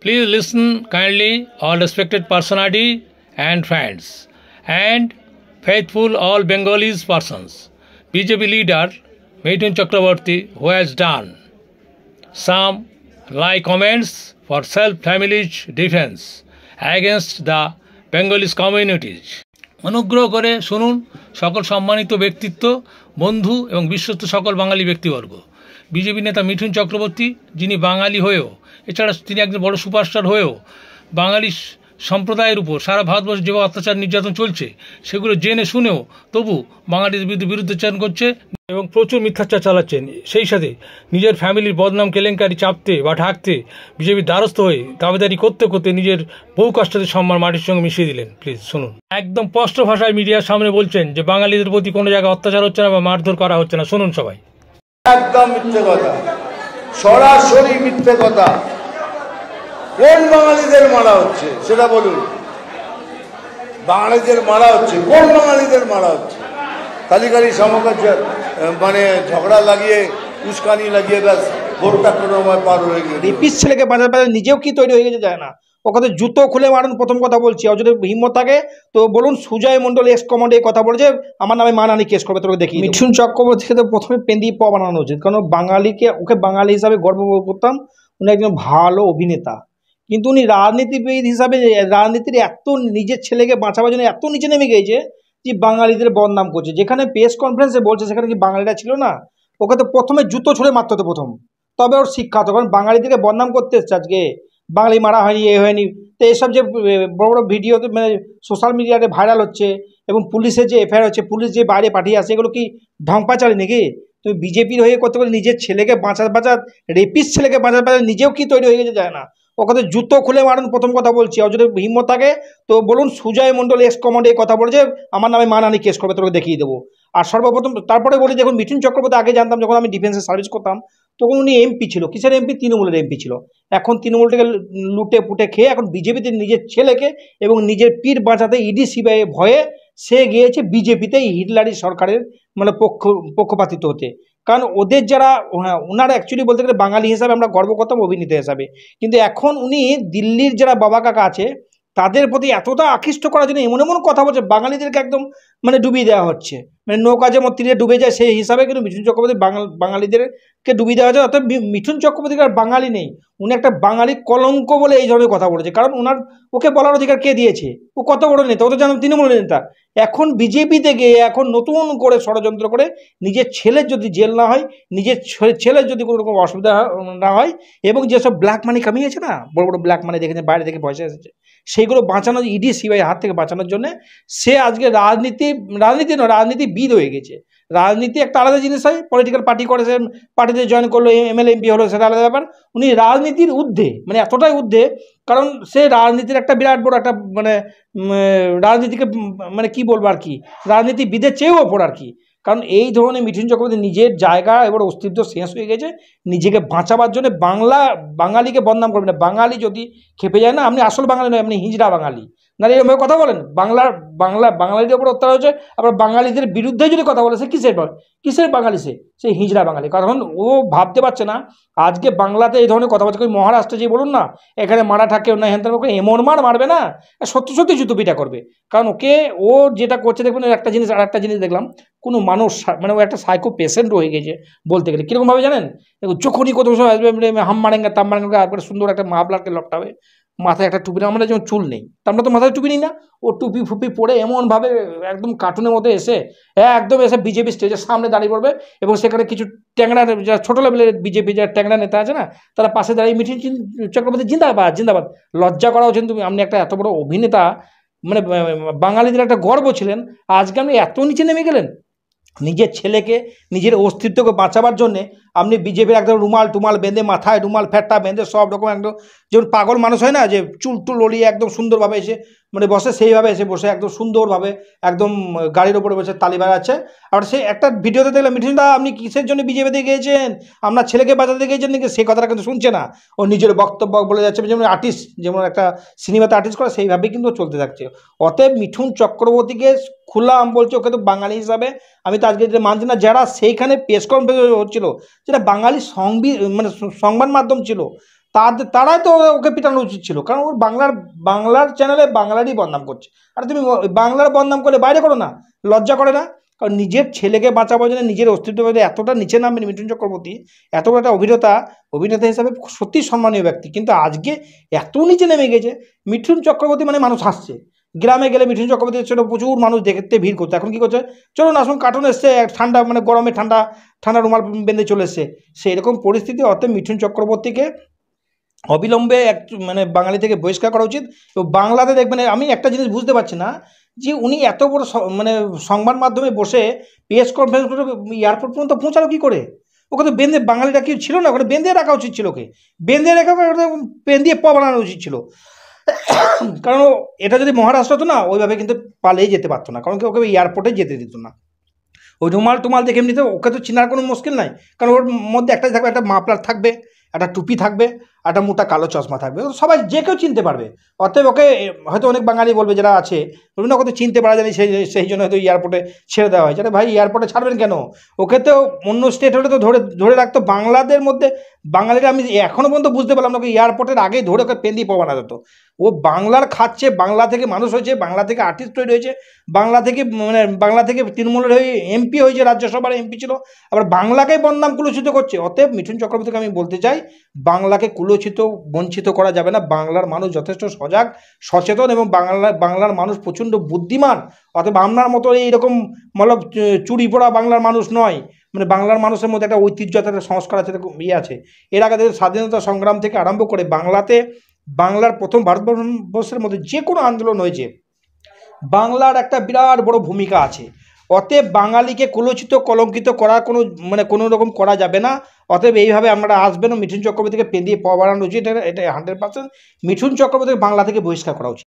Please listen kindly, all respected personality and friends, and faithful all Bengalis persons. BJP leader Mithun Chakraborty, who has done some like comments for self-family's defense against the Bengalis communities. অনুগ্রহ করে শুনুন সকল সম্মানিত ব্যক্তিত্ব, বন্ধু এবং বিশ্বস্ত সকল বাঙালি ব্যক্তিবর্গ। বিজেপি নেতা মিঠুন চক্রবর্তী, যিনি বাঙালি হয়েও, এছাড়া তিনি একজন বড় সুপারস্টার হয়েও বাঙালি সম্প্রদায়ের উপর সারা ভারতবর্ষে যেভাবে অত্যাচার নির্যাতন চলছে সেগুলো জেনে শুনেও তবু বাঙালিদের বিরুদ্ধাচারণ করছে এবং প্রচুর মিথ্যাচার চালাচ্ছেন। সেই সাথে নিজের ফ্যামিলির বদনাম কেলেঙ্কারি চাপতে বা ঢাকতে বিজেপির দ্বারস্থ হয়ে দাবিদারি করতে করতে নিজের বহু কষ্টের সম্মান মাটির সঙ্গে মিশিয়ে দিলেন। প্লিজ শুনুন। একদম স্পষ্ট ভাষায় মিডিয়ার সামনে বলছেন যে বাঙালিদের প্রতি কোনো জায়গায় অত্যাচার হচ্ছে না বা মারধর করা হচ্ছে না। শুনুন সবাই। একদম মিথ্যে কথা, সরাসরি মিথ্যে কথা। কোন বাঙালিদের মারা হচ্ছে সেটা বলুন। বাঙালিদের মারা হচ্ছে, কোন বাঙালিদের মারা হচ্ছে? তালিকারি সমকাছে মানে ঝগড়া লাগিয়ে উস্কানি লাগিয়ে ব্যাস ভোটটা কোনো সময় পার হয়ে গেছে। রিপিস ছেলেকে বাজার বাজার নিজেও কি তৈরি হয়ে গেছে যায় না। ওখানে জুতো খুলে মারুন, প্রথম কথা বলছি। আর যদি হিম্মত থাকে তো বলুন সুজয় মণ্ডল এক্স কমান্ডে এই কথা বলছে আমার নামে মানহানি কেস করবে, তোকে দেখি। মিঠুন চক্রবর্তীকে তো প্রথমে পেন্দি প বানানো উচিত, কারণ বাঙালিকে, ওকে বাঙালি হিসাবে গর্ব করতাম। উনি একজন ভালো অভিনেতা, কিন্তু উনি রাজনীতিবিদ হিসাবে রাজনীতির এত নিজের ছেলেকে বাঁচাবার জন্য এত নিচে নেমে গেছে যে বাঙালিদের বদনাম করছে। যেখানে প্রেস কনফারেন্সে বলছে সেখানে কি বাঙালিরা ছিল না? ওকে তো প্রথমে জুতো ছুঁড়ে মারতে হতো প্রথম, তবে ওর শিক্ষা হতো। কারণ বাঙালিদেরকে বদনাম করতে এসছে আজকে, বাঙালি মারা হয়নি, এ হয়নি। তো এইসব যে বড় বড় ভিডিওতে মানে সোশ্যাল মিডিয়াতে ভাইরাল হচ্ছে এবং পুলিশের যে এফআইআর হচ্ছে, পুলিশ যে বাইরে পাঠিয়ে আসে, এগুলো কি ঢং পাচালি নাকি? তুমি বিজেপির হয়ে করতে গেলে নিজের ছেলেকে বাঁচার রেপিস ছেলেকে বাঁচার নিজেও কি তৈরি হয়ে গেছে যায় না। ওখানে জুতো খুলে মারুন, প্রথম কথা বলছি। আর যদি হিম্মত থাকে তো বলুন সুজয় মণ্ডল এক্স কমান্ডে এই কথা বলছে আমার নামে মানহানি কেস করবে, তোকে দেখিয়ে দেবো। আর সর্বপ্রথম তারপরে বলি, দেখুন মিঠুন চক্রবর্তী আগে জানতাম, যখন আমি ডিফেন্সে সার্ভিস করতাম তখন উনি এমপি ছিল। কিসের এমপি? তৃণমূলের এমপি ছিল। এখন তৃণমূল থেকে লুটে পুটে খেয়ে এখন বিজেপিতে নিজের ছেলেকে এবং নিজের পীর বাঁচাতে ইডি সিবিআই ভয়ে সে গিয়েছে বিজেপিতে হিটলারি সরকারের মানে পক্ষপাতিত্ব হতে। কারণ ওদের যারা ওনারা অ্যাকচুয়ালি বলতে গেলে বাঙালি হিসাবে আমরা গর্ব করতাম, অভিনেতা হিসাবে। কিন্তু এখন উনি দিল্লির যারা বাবা কাকা আছে তাদের প্রতি এতটা আকৃষ্ট করার জন্য এমন এমন কথা বলছে বাঙালিদেরকে একদম মানে ডুবিয়ে দেওয়া হচ্ছে। মানে নৌকা যেমন তীরে ডুবে যায় সেই হিসাবে কিন্তু মিঠুন চক্রবর্তী বাঙালিদেরকে ডুবিয়ে দেওয়া হচ্ছে। অর্থাৎ মিঠুন চক্রবর্তী আর বাঙালি নেই, উনি একটা বাঙালি কলঙ্ক বলে এই ধরনের কথা বলেছে। কারণ ওকে বলার অধিকার কে দিয়েছে? ও কত বড় নেতা, ও তো জানো তৃণমূলের নেতা। এখন বিজেপিতে গিয়ে এখন নতুন করে ষড়যন্ত্র করে নিজের ছেলের যদি জেল না হয়, নিজের ছেলের যদি কোনো রকম অসুবিধা না হয়, এবং যেসব ব্ল্যাক মানি কামিয়েছে না, বড় বড় ব্ল্যাক মানি দেখেছে, বাইরে থেকে পয়সা এসেছে, সেইগুলো বাঁচানোর ইডি সিবিআই হাত থেকে বাঁচানোর জন্য সে আজকে রাজনীতিবিদ হয়ে গেছে। রাজনীতি একটা আলাদা জিনিস হয়, পলিটিক্যাল পার্টি করেছে, পার্টিতে জয়েন করলো, এমএলএ এমপি হলো, সেটা আলাদা ব্যাপার। উনি রাজনীতির ঊর্ধ্বে, মানে এতটাই ঊর্ধ্বে, কারণ সে রাজনীতির একটা বিরাট বড় একটা মানে রাজনীতিকে মানে কি বলবো আর কি, রাজনীতিবিদের চেয়েও ওপর আর কি। কারণ এই ধরনের মিঠুন চক্রবর্তী নিজের জায়গা এবার অস্তিত্ব শেষ হয়ে গেছে, নিজেকে বাঁচাবার জন্য বাঙালিকে বদনাম করবেন না। বাঙালি যদি খেপে যায় না, আপনি আসল বাঙালি নয়, আপনি হিজড়া বাঙালি না, এরকমভাবে কথা বলেন। বাঙালিদের ওপর অত্যাচার হচ্ছে, আবার বাঙালিদের বিরুদ্ধে যদি কথা বলে, সে কিসের বাঙালি? সে হিজড়া বাঙালি। কারণ ও ভাবতে পারছে না আজকে বাংলাতে এই ধরনের কথা বলছে। মহারাষ্ট্রে যে বলুন না, এখানে মারাঠা কেউ না, হেন এমন মারবে না, সত্যি সত্যি জুতো পিটা করবে। কারণ ও যেটা করছে দেখবেন, একটা জিনিস দেখলাম, কোনো মানুষ মানে ও একটা সাইকো পেশেন্ট হয়ে গেছে বলতে গেলে। কীরকমভাবে জানেন? যখনই কোথাও আসবে হাম মারেঙ্গা তাম মারেঙ্গা, আর সুন্দর একটা মাফলারকে লটকাবে, মাথায় একটা টুপি, আমরা যেমন চুল নেই, আমরা তো মাথায় টুপি নিই না, ও টুপি ফুপি পরে এমনভাবে একদম কার্টুনের মতো এসে বিজেপি স্টেজের সামনে দাঁড়িয়ে পড়বে, এবং সেখানে কিছু ট্যাংরা, যারা ছোটো লেভেলের বিজেপি যারা ট্যাংরা নেতা আছে না, তারা পাশে দাঁড়িয়ে মিঠুন চক্রবর্তী জিন্দাবাদ। লজ্জা করা উচিত আপনি একটা এত বড় অভিনেতা, মানে বাঙালিদের একটা গর্ব ছিলেন, আজকে আপনি এত নিচে নেমে গেলেন। নিজের ছেলেকে, নিজের অস্তিত্বকে বাঁচাবার জন্যে আপনি বিজেপির একদম রুমাল বেঁধে, মাথায় রুমাল ফ্যাটটা বেঁধে, সব রকম একদম যেমন পাগল মানুষ হয় না, যে চুল ওলিয়ে একদম সুন্দরভাবে এসে মানে বসে, সেইভাবে এসে বসে একদম সুন্দরভাবে একদম গাড়ির ওপরে বসে তালি বাজাচ্ছে। আর সে একটা ভিডিওতে দেখলাম, মিঠুনদা আপনি কিসের জন্য বিজেপিতে গিয়েছেন, আপনার ছেলেকে বাঁচাতে গিয়েছেন নাকি, সেই কথাটা কিন্তু শুনছে না। ও নিজের বক্তব্য বলে যাচ্ছে, যেমন আর্টিস্ট, যেমন একটা সিনেমাতে আর্টিস্ট করে, সেইভাবেই কিন্তু চলতে থাকছে। অতএব মিঠুন চক্রবর্তীকে খোলা বলছে, ওকে তো বাঙালি হিসাবে আমি তো আজকে মানছি না। যারা সেইখানে প্রেস কনফারেন্স হচ্ছিল, যেটা বাঙালি সংবাদ মাধ্যম ছিল, তারাই তো ওকে পিটানো উচিত ছিল, কারণ ওর বাংলার চ্যানেলে বাংলারই বদনাম করছে। আর তুমি বাংলার বদনাম করলে বাইরে করো না, লজ্জা করে না? কারণ নিজের ছেলেকে বাঁচাবার জন্য নিজের অস্তিত্ব এতটা নিচে নামবেন মিঠুন চক্রবর্তী, এত বড় একটা অভিনেতা হিসাবে সত্যি সম্মানীয় ব্যক্তি, কিন্তু আজকে এত নিচে নেমে গেছে। মিঠুন চক্রবর্তী মানে মানুষ হাসছে, গ্রামে গেলে মিঠুন চক্রবর্তীর ছিল প্রচুর মানুষ দেখতে ভিড় করতো। এখন কি করছে, চলুন আসুন কার্টুন এসছে, ঠান্ডা মানে গরমে ঠান্ডা রুমাল বেঁধে চলে এসছে, সেই রকম পরিস্থিতি। অর্থাৎ মিঠুন চক্রবর্তীকে অবিলম্বে মানে বাঙালি থেকে বহিষ্কার করা উচিত। তো বাংলাতে দেখবেন, আমি একটা জিনিস বুঝতে পারছি না যে উনি এত বড় মানে সংবাদ মাধ্যমে বসে প্রেস কনফারেন্স করে এয়ারপোর্ট পর্যন্ত পৌঁছালো কী করে? ওকে তো বেঁধে, বাঙালিটা কি ছিল না, ওখানে বেঁধে রাখা উচিত ছিল, ওকে বেঁধে রেখে পেন দিয়ে বানানো উচিত ছিল। কারণ এটা যদি মহারাষ্ট্র হতো না, ওইভাবে কিন্তু পালিয়ে যেতে পারতো না, কারণ ওকে এয়ারপোর্টে যেতে দিত না। ওই রুমাল টুমাল দেখে এমনিতে ওকে তো চেনার কোনো মুশকিল নাই, কারণ ওর মধ্যে একটাই থাকবে, একটা মাফলার থাকবে, একটা টুপি থাকবে, একটা মোটা কালো চশমা থাকবে, সবাই যে কেউ চিনতে পারবে। অতএব ওকে হয়তো অনেক বাঙালি বলবে যারা আছে, বিভিন্ন কথা চিনতে পারা যায়নি, সেই জন্য হয়তো এয়ারপোর্টে ছেড়ে দেওয়া হয়। যাতে ভাই এয়ারপোর্টে ছাড়বেন কেন? ওকে তো অন্য স্টেট হলে তো ধরে রাখতো। বাংলাদের মধ্যে বাঙালিরা আমি এখনও পর্যন্ত বুঝতে পারলাম না, ওকে এয়ারপোর্টের আগেই ধরে ওকে পেন দিয়ে বানা যেত। ও বাংলার খাচ্ছে, বাংলা থেকে মানুষ হয়েছে, বাংলা থেকে আর্টিস্ট তৈরি হয়েছে, বাংলা থেকে তৃণমূলের হয়ে এমপি হয়েছে, রাজ্যসভার এমপি ছিল, আবার বাংলাকে বদনাম কুলুষিত করছে। অতএব মিঠুন চক্রবর্তীকে আমি বলতে চাই, বাংলাকে কুলুষিত বঞ্চিত করা যাবে না। বাংলার মানুষ যথেষ্ট সজাগ, সচেতন, এবং বাংলার মানুষ প্রচণ্ড বুদ্ধিমান। অতএব আপনার মতো এইরকম মতলব চুরি পড়া বাংলার মানুষ নয়। মানে বাংলার মানুষের মধ্যে একটা ঐতিহ্য আছে, একটা সংস্কার আছে, আছে। এর আগে স্বাধীনতা সংগ্রাম থেকে আরম্ভ করে বাংলার প্রথম ভারতবর্ষের মধ্যে যে কোনো আন্দোলন হয়েছে, বাংলার একটা বিরাট বড় ভূমিকা আছে। অতএব বাঙালিকে কুলুষিত কলঙ্কিত করার কোনো রকম করা যাবে না। অতএব এইভাবে আমরা আসবেন, মিঠুন চক্রবর্তীকে পেন দিয়ে বানানো উচিত, এটা 100%। মিঠুন চক্রবর্তীকে বাংলা থেকে বহিষ্কার করা উচিত।